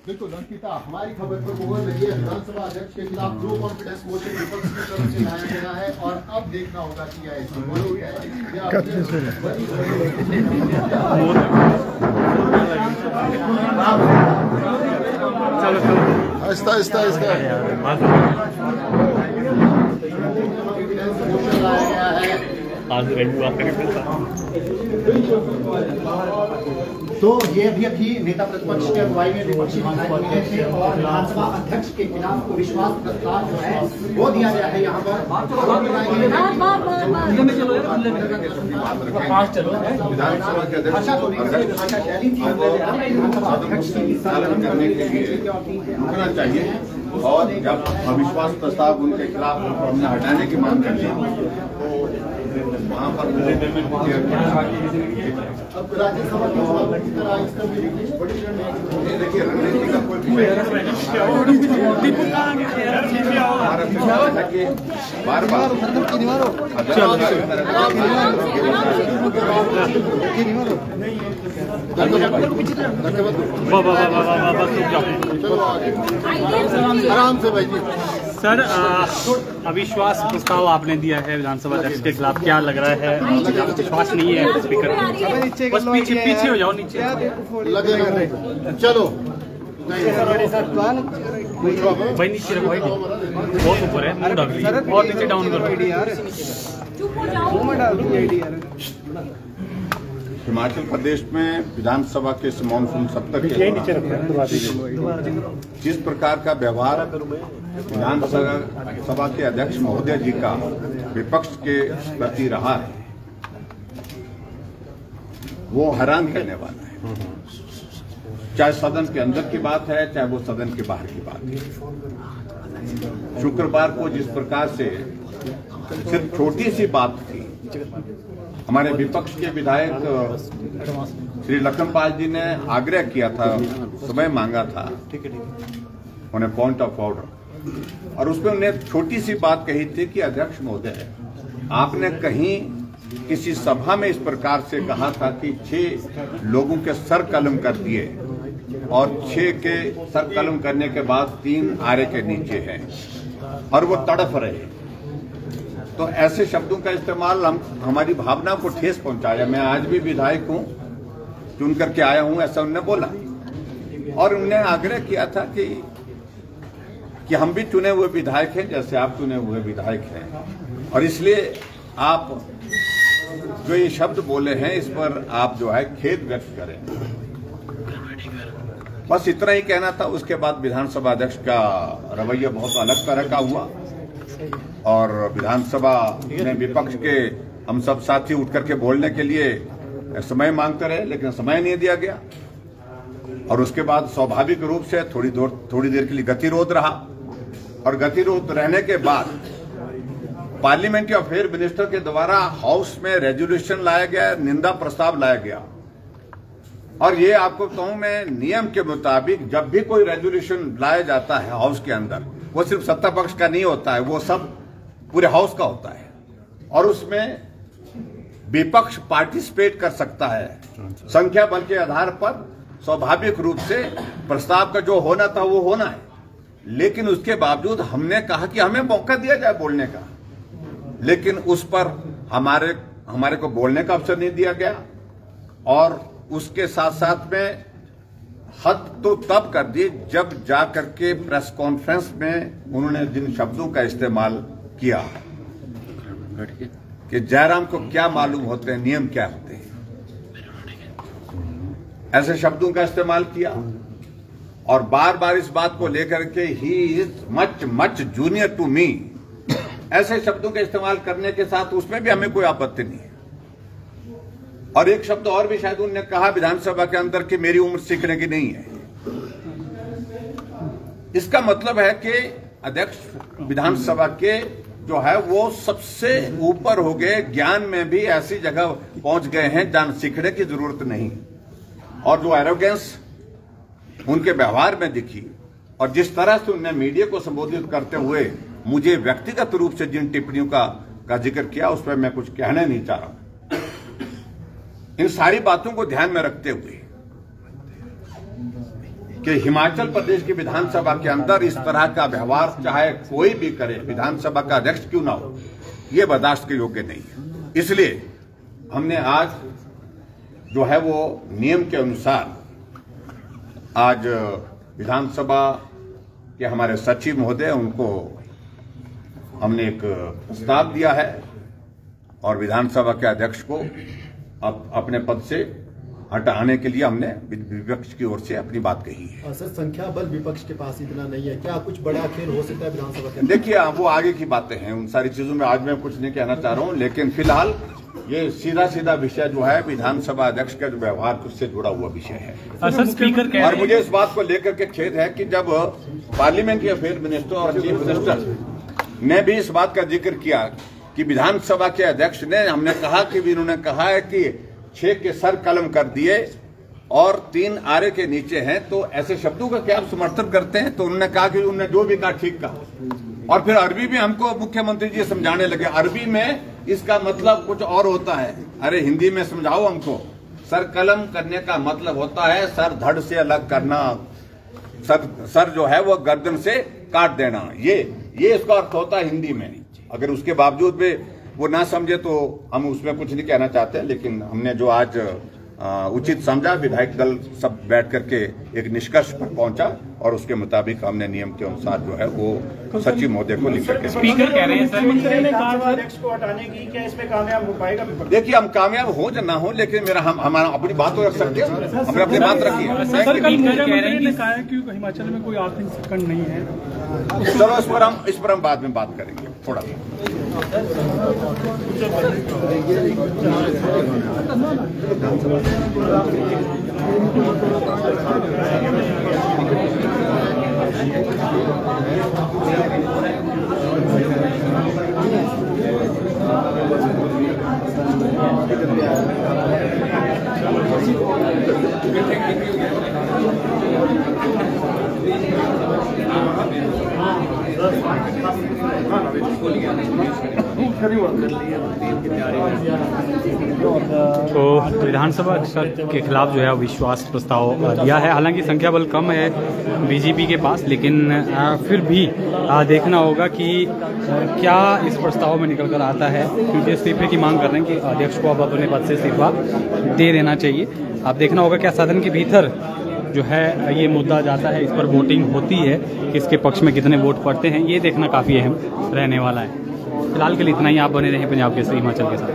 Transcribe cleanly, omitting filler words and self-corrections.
बिल्कुल अंकिता, हमारी खबर पर मुहर लगी है। विधानसभा अध्यक्ष के खिलाफ नो कॉन्फिडेंस मोशन विपक्ष की तरफ से लाया गया है और अब देखना होगा कि आहिस्ता आहिस्ता आहिस्ता तो ये अभी नेता प्रतिपक्ष के अगुवाई में विपक्षी विधायक मिले थे और विधानसभा अध्यक्ष के खिलाफ विश्वास प्रस्ताव जो है वो दिया गया है। यहाँ पर विधानसभा के अध्यक्ष करने के लिए रुकना चाहिए और जब अविश्वास प्रस्ताव उनके खिलाफ हटाने की मांग करते हैं तो वहाँ पर अब राज्यसभा की तरह इसका भी बड़ी देखिए रणनीति का कोई बार बार आराम से भाई जी। सर, अविश्वास प्रस्ताव आपने दिया है विधानसभा अध्यक्ष के खिलाफ, क्या लग रहा है? विश्वास नहीं है स्पीकर, बस पीछे हो जाओ, नीचे लगे चलो भाई, नीचे रखो भाई, बहुत ऊपर है, मुंह डाल और नीचे डाउन करो। हिमाचल प्रदेश में विधानसभा के मानसून सत्र के जिस प्रकार का व्यवहार विधानसभा के अध्यक्ष महोदय जी का विपक्ष के प्रति रहा है वो हैरान करने वाला है। चाहे सदन के अंदर की बात है, चाहे वो सदन के बाहर की बात है। शुक्रवार को जिस प्रकार से सिर्फ छोटी सी बात थी, हमारे विपक्ष के विधायक श्री लखनपाल जी ने आग्रह किया था, समय मांगा था उन्हें पॉइंट ऑफ ऑर्डर, और उसमें उन्हें छोटी सी बात कही थी कि अध्यक्ष महोदय, आपने कहीं किसी सभा में इस प्रकार से कहा था कि 6 लोगों के सर कलम कर दिए और 6 के सर कलम करने के बाद 3 आरे के नीचे हैं और वो तड़फ रहे। तो ऐसे शब्दों का इस्तेमाल हमारी भावना को ठेस पहुंचाया। मैं आज भी विधायक हूं, चुन करके आया हूं, ऐसा उन्होंने बोला और उन्होंने आग्रह किया था कि हम भी चुने हुए विधायक हैं जैसे आप चुने हुए विधायक हैं, और इसलिए आप जो ये शब्द बोले हैं इस पर आप जो है खेद व्यक्त करें। बस इतना ही कहना था। उसके बाद विधानसभा अध्यक्ष का रवैया बहुत अलग तरह का हुआ और विधानसभा में विपक्ष के हम सब साथी उठ करके बोलने के लिए समय मांगते रहे, लेकिन समय नहीं दिया गया और उसके बाद स्वाभाविक रूप से थोड़ी देर के लिए गतिरोध रहा और गतिरोध रहने के बाद पार्लियामेंट्री अफेयर मिनिस्टर के द्वारा हाउस में रेजोल्यूशन लाया गया, निंदा प्रस्ताव लाया गया। और ये आपको कहूं मैं, नियम के मुताबिक जब भी कोई रेजोल्यूशन लाया जाता है हाउस के अंदर, वो सिर्फ सत्ता पक्ष का नहीं होता है, वो सब पूरे हाउस का होता है और उसमें विपक्ष पार्टिसिपेट कर सकता है संख्या बल के आधार पर। स्वाभाविक रूप से प्रस्ताव का जो होना था वो होना है, लेकिन उसके बावजूद हमने कहा कि हमें मौका दिया जाए बोलने का, लेकिन उस पर हमारे को बोलने का अवसर नहीं दिया गया। और उसके साथ साथ में हद तो तब कर दी जब जाकर के प्रेस कॉन्फ्रेंस में उन्होंने जिन शब्दों का इस्तेमाल किया कि जयराम को क्या मालूम होते हैं नियम क्या होते हैं, ऐसे शब्दों का इस्तेमाल किया और बार बार इस बात को लेकर के ही is much much junior to me, ऐसे शब्दों का इस्तेमाल करने के साथ उसमें भी हमें कोई आपत्ति नहीं है। और एक शब्द और भी शायद उन्होंने कहा विधानसभा के अंदर कि मेरी उम्र सीखने की नहीं है। इसका मतलब है कि अध्यक्ष विधानसभा के जो है वो सबसे ऊपर हो गए, ज्ञान में भी ऐसी जगह पहुंच गए हैं जहां सीखने की जरूरत नहीं। और जो एरोगेंस उनके व्यवहार में दिखी और जिस तरह से उन्होंने मीडिया को संबोधित करते हुए मुझे व्यक्तिगत रूप से जिन टिप्पणियों का जिक्र किया, उस पर मैं कुछ कहना नहीं चाह रहा हूं। इन सारी बातों को ध्यान में रखते हुए कि हिमाचल प्रदेश की विधानसभा के अंदर इस तरह का व्यवहार चाहे कोई भी करे, विधानसभा का अध्यक्ष क्यों ना हो, ये बर्दाश्त के योग्य नहीं है। इसलिए हमने आज जो है वो नियम के अनुसार आज विधानसभा के हमारे सचिव महोदय उनको हमने एक प्रस्ताव दिया है और विधानसभा के अध्यक्ष को अपने पद से हटाने के लिए हमने विपक्ष की ओर से अपनी बात कही है। सर, संख्या बल विपक्ष के पास इतना नहीं है, क्या कुछ बड़ा खेल हो सकता है विधानसभा के? देखिए, वो आगे की बातें हैं, उन सारी चीजों में आज मैं कुछ नहीं कहना चाह रहा हूं, लेकिन फिलहाल ये सीधा विषय जो है विधानसभा अध्यक्ष का जो व्यवहार उससे जुड़ा हुआ विषय है। और मुझे इस बात को लेकर के खेद है कि जब पार्लियामेंट्री अफेयर मिनिस्टर और चीफ मिनिस्टर ने भी इस बात का जिक्र किया कि विधानसभा के अध्यक्ष ने, हमने कहा कि इन्होंने कहा है कि 6 के सर कलम कर दिए और 3 आरे के नीचे हैं, तो ऐसे शब्दों का क्या आप समर्थन करते हैं? तो उन्होंने कहा कि उन्होंने जो भी कहा ठीक कहा। और फिर अरबी में हमको मुख्यमंत्री जी समझाने लगे, अरबी में इसका मतलब कुछ और होता है। अरे हिंदी में समझाओ हमको। सर कलम करने का मतलब होता है सर धड़ से अलग करना, सर जो है वो गर्दन से काट देना, ये इसका अर्थ होता है हिंदी में। अगर उसके बावजूद भी वो ना समझे तो हम उसमें कुछ नहीं कहना चाहते, लेकिन हमने जो आज उचित समझा, विधायक दल सब बैठ करके एक निष्कर्ष पर पहुंचा और उसके मुताबिक हमने नियम के अनुसार जो है वो सचिव महोदय को लिख करके। स्पीकर कह रहे हैं सर अध्यक्ष को हटाने की, क्या इसमें कामयाब हो पाएगा? देखिए, हम कामयाब हो या ना हो, लेकिन हमारा अपनी बात तो रख सकते हैं, हमने अपनी बात रखी है। हिमाचल में कोई आर्थिक संकट नहीं है, चलो इस पर हम बाद में बात करेंगे थोड़ा। तो विधानसभा के खिलाफ जो है विश्वास प्रस्ताव दिया है। हालांकि संख्या बल कम है बीजेपी के पास, लेकिन फिर भी देखना होगा कि क्या इस प्रस्ताव में निकल कर आता है, क्योंकि इस्तीफे की मांग कर रहे हैं कि अध्यक्ष को अब अपने पद से इस्तीफा दे देना चाहिए। अब देखना होगा क्या सदन के भीतर जो है ये मुद्दा जाता है, इस पर वोटिंग होती है, किसके पक्ष में कितने वोट पड़ते हैं, ये देखना काफ़ी अहम रहने वाला है। फिलहाल के लिए इतना ही। आप बने रहे पंजाब केसरी हिमाचल के साथ।